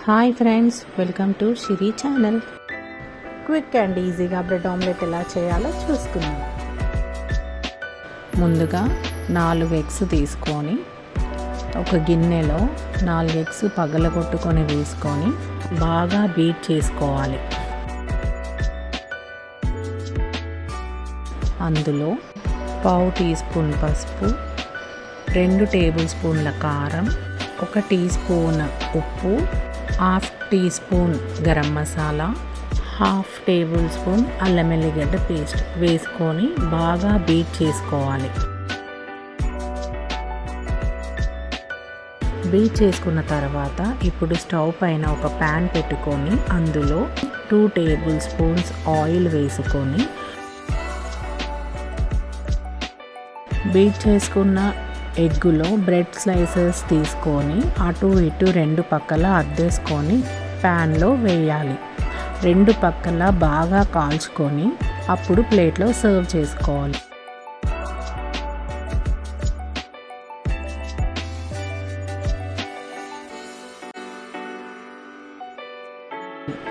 Hi friends, welcome to Shiri channel. Quick and ఈజీగా bread omelette ఎలా చేయాలో చూసుకుందాం. ముందుగా 4 ఎగ్స్ తీసుకొని ఒక గిన్నెలో 4 ఎగ్స్ పగలగొట్టుకొని వేసుకొని బాగా బీట్ చేసుకోవాలి. అందులో 1/2 టీ స్పూన్ పసుపు, 2 టేబుల్ స్పూన్ల కారం, 1 టీ స్పూన్ ఉప్పు, 1/2 teaspoon garam masala, 1/2 tablespoon అల్లం వెల్లిగడ్డ పేస్ట్ వేసుకొని బాగా బీట్ చేసుకోవాలి. బీట్ చేసుకున్న తర్వాత ఇప్పుడు స్టవ్ పైన ఒక ప్యాన్ పెట్టుకొని అందులో 2 టేబుల్ స్పూన్స్ ఆయిల్ వేసుకొని బీట్ చేసుకున్న ఎగ్గులో బ్రెడ్ స్లైసెస్ తీసుకొని అటు ఇటు 2 పక్కల అద్దేసుకొని ప్యాన్లో వేయాలి. 2 పక్కల బాగా కాల్చుకొని అప్పుడు ప్లేట్లో సర్వ్ చేసుకోవాలి.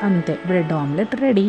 అంతే, బ్రెడ్ ఆమ్లెట్ రెడీ.